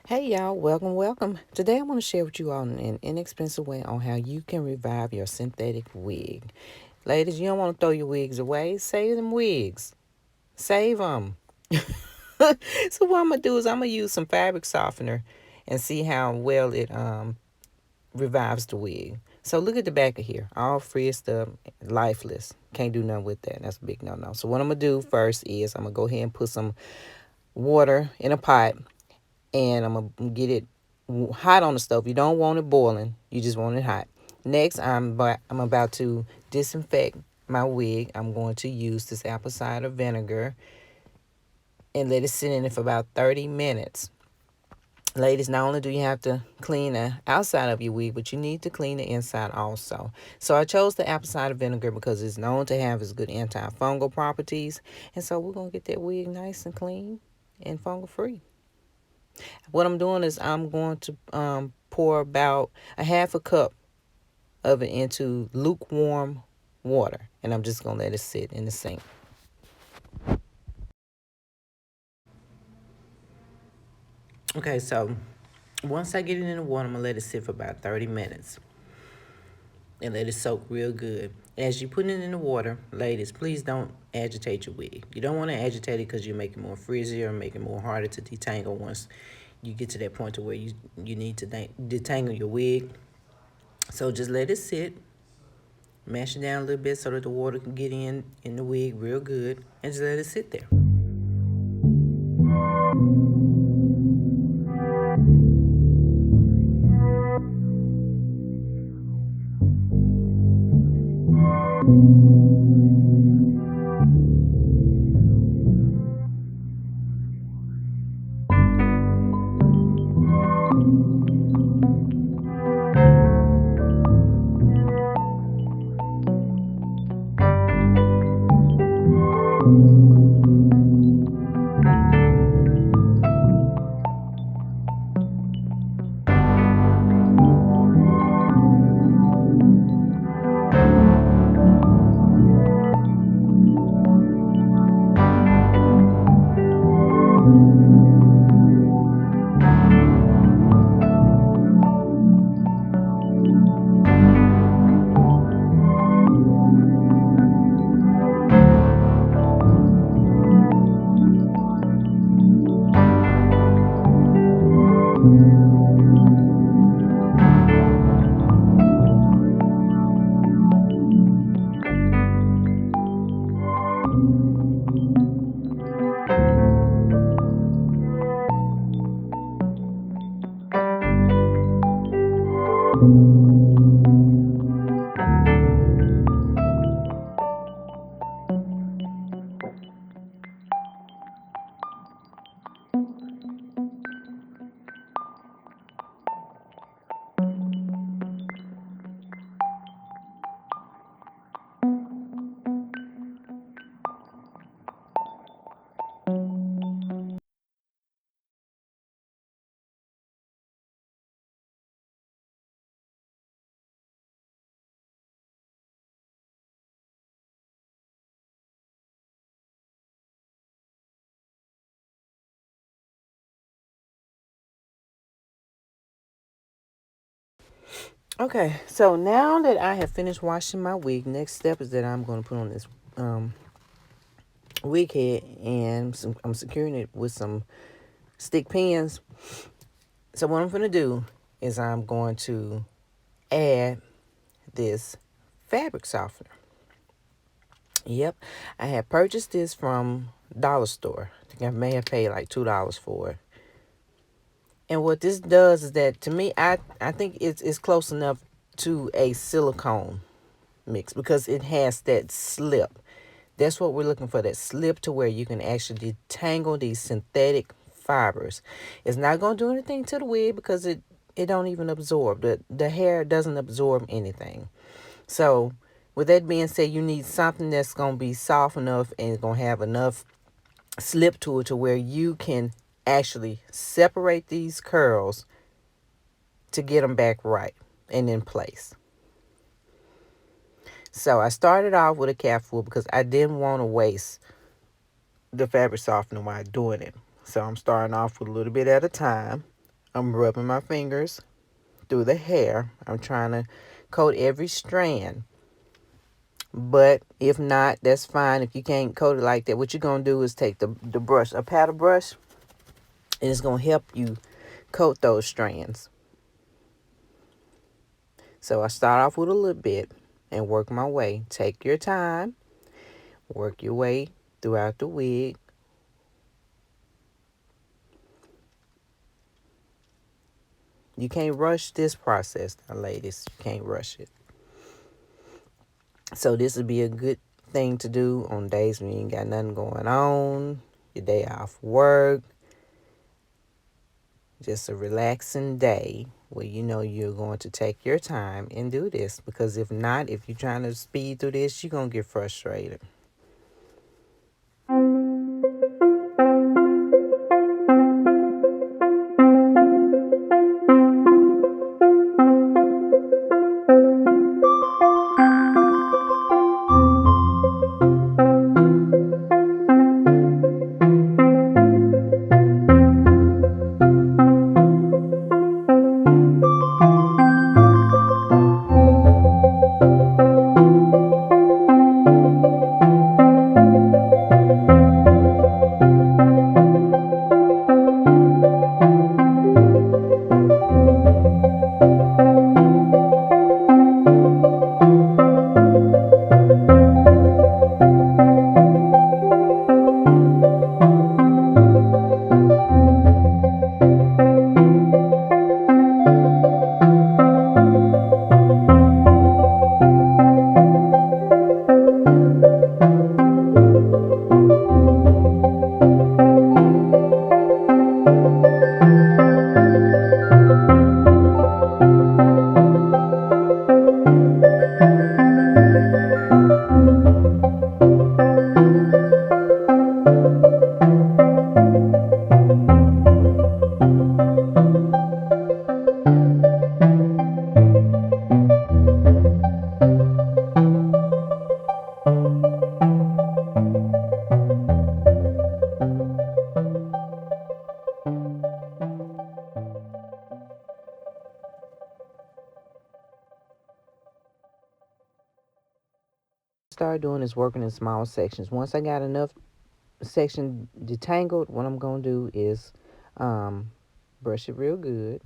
Hey y'all, welcome. Today I want to share with you all an inexpensive way on how you can revive your synthetic wig. Ladies, you don't want to throw your wigs away. Save them wigs. Save them. So what I'm gonna do is I'm gonna use some fabric softener and see how well it revives the wig. So look at the back of here, all frizzed up, lifeless. Can't do nothing with that. That's a big no. So what I'm gonna do first is I'm gonna go ahead and put some water in a pot and I'm gonna get it hot on the stove. You don't want it boiling. You just want it hot. Next, I'm about to disinfect my wig. I'm going to use this apple cider vinegar and let it sit in it for about 30 minutes. Ladies, not only do you have to clean the outside of your wig, but you need to clean the inside also. So I chose the apple cider vinegar because it's known to have its good antifungal properties. And so we're going to get that wig nice and clean and fungal free. What I'm doing is I'm going to pour about a half a cup of it into lukewarm water. And I'm just going to let it sit in the sink. Okay, so once I get it in the water, I'm going to let it sit for about 30 minutes and let it soak real good. As you put it in the water, ladies, please don't agitate your wig. You don't want to agitate it because you make it more frizzier and make it more harder to detangle once you get to that point to where you need to detangle your wig. So just let it sit. Mash it down a little bit so that the water can get in the wig real good, and just let it sit there. Okay, so now that I have finished washing my wig, next step is that I'm going to put on this um, wig head, and I'm securing it with some stick pins. So what I'm going to do is I'm going to add this fabric softener. Yep, I had purchased this from Dollar Store. I think I may have paid like $2 for it. And what this does is that, to me, I think it's close enough to a silicone mix because it has that slip. That's what we're looking for, that slip to where you can actually detangle these synthetic fibers. It's not going to do anything to the wig because it don't even absorb. The hair doesn't absorb anything. So with that being said, you need something that's going to be soft enough and going to have enough slip to it to where you can actually separate these curls to get them back right and in place. So I started off with a cap full because I didn't want to waste the fabric softener while doing it. So I'm starting off with a little bit at a time. I'm rubbing my fingers through the hair. I'm trying to coat every strand. But if not, that's fine. If you can't coat it like that, what you're going to do is take the brush, a paddle brush, and it's going to help you coat those strands. So I start off with a little bit and work my way. Take your time. Work your way throughout the wig. You can't rush this process now, ladies. You can't rush it. So this would be a good thing to do on days when you ain't got nothing going on, your day off work, just a relaxing day where you know you're going to take your time and do this. Because if not, if you're trying to speed through this, you're going to get frustrated. Start doing is working in small sections. Once I got enough section detangled, what I'm going to do is brush it real good,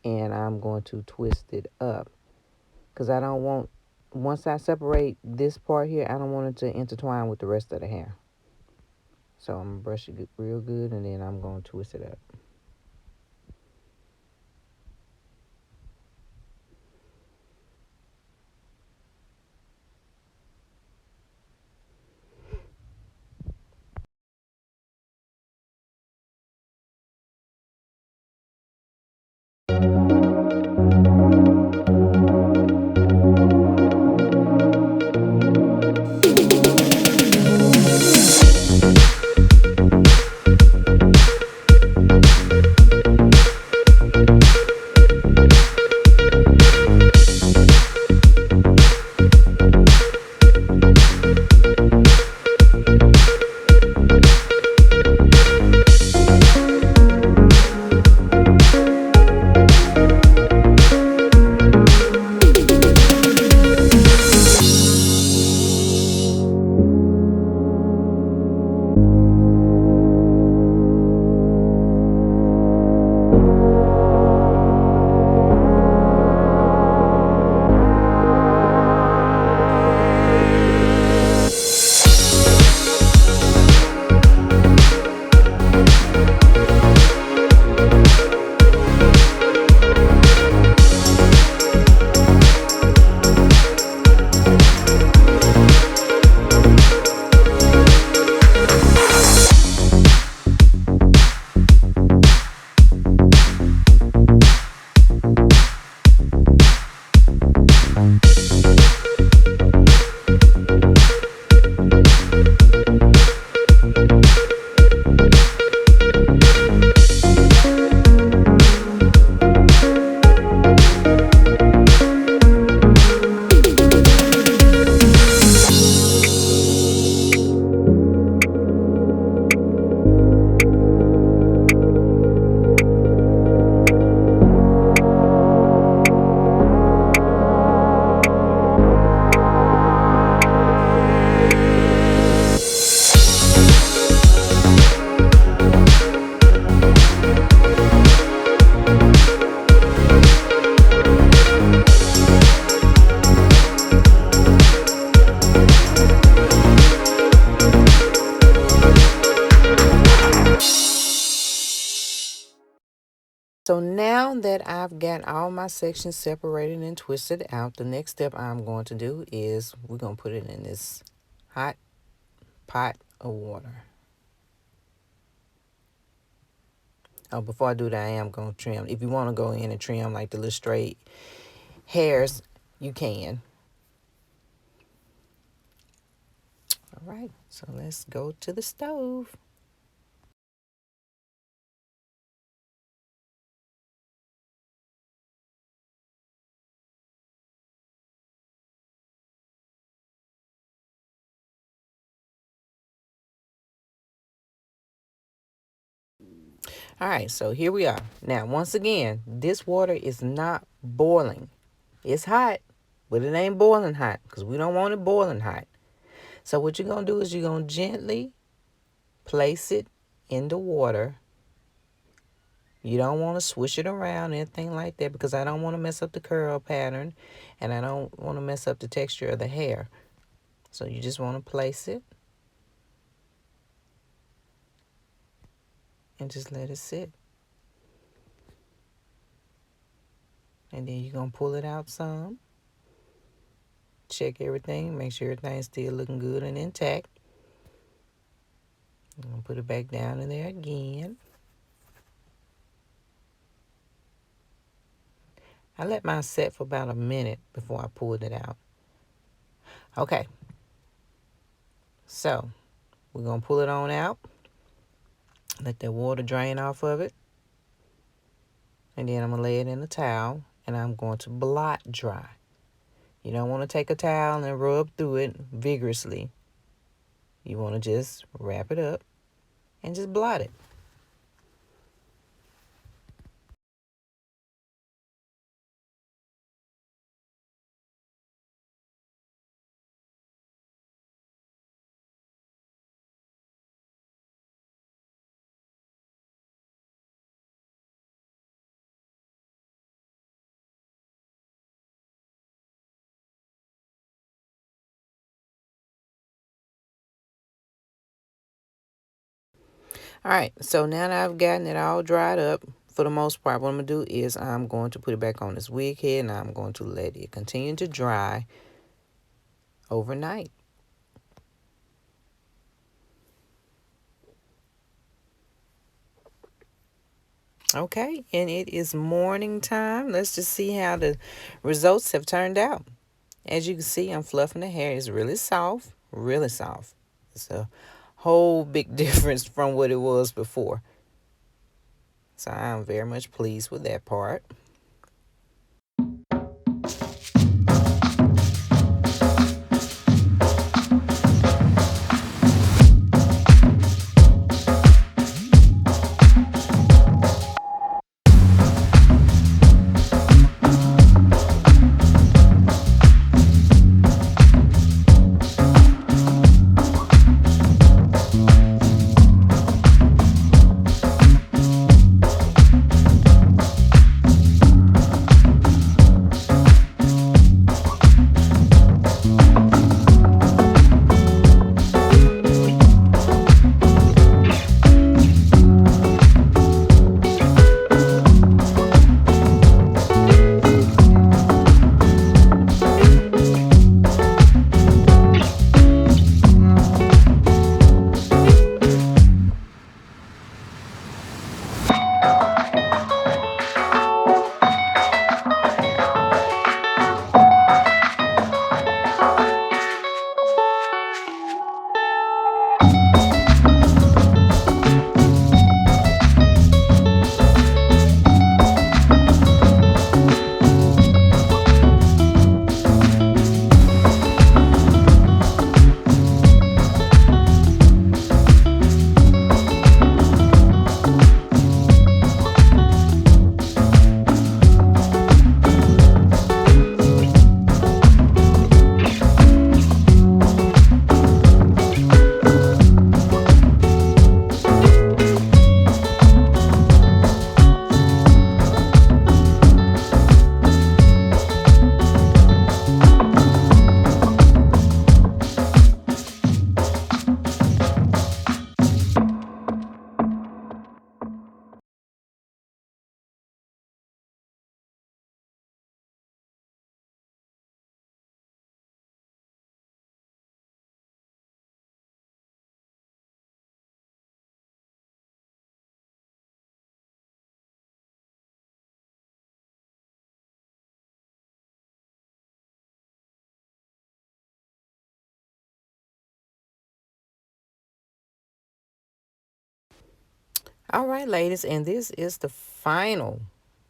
and I'm going to twist it up because I don't want, once I separate this part here, I don't want it to intertwine with the rest of the hair. So I'm going to brush it real good, and then I'm going to twist it up. So now that I've got all my sections separated and twisted out, the next step I'm going to do is we're going to put it in this hot pot of water. Oh, before I do that, I am going to trim. If you want to go in and trim like the little straight hairs, you can. All right, so let's go to the stove. All right, so here we are. Now, once again, this water is not boiling. It's hot, but it ain't boiling hot because we don't want it boiling hot. So what you're going to do is you're going to gently place it in the water. You don't want to swish it around, anything like that, because I don't want to mess up the curl pattern and I don't want to mess up the texture of the hair. So you just want to place it and just let it sit. And then you're going to pull it out some. Check everything. Make sure everything's still looking good and intact. I'm going to put it back down in there again. I let mine set for about a minute before I pulled it out. Okay. So we're going to pull it on out. Let that water drain off of it. And then I'm going to lay it in a towel. And I'm going to blot dry. You don't want to take a towel and rub through it vigorously. You want to just wrap it up and just blot it. All right, so now that I've gotten it all dried up, for the most part, what I'm going to do is I'm going to put it back on this wig head and I'm going to let it continue to dry overnight. Okay, and it is morning time. Let's just see how the results have turned out. As you can see, I'm fluffing the hair. It's really soft, really soft. It's a whole big difference from what it was before. So I'm very much pleased with that part. All right, ladies, and this is the final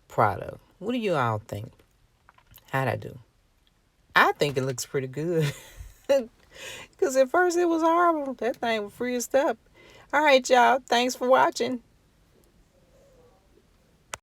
product. What do you all think? How'd I do? I think it looks pretty good. Because at first it was horrible. That thing was freezed up. All right, y'all. Thanks for watching.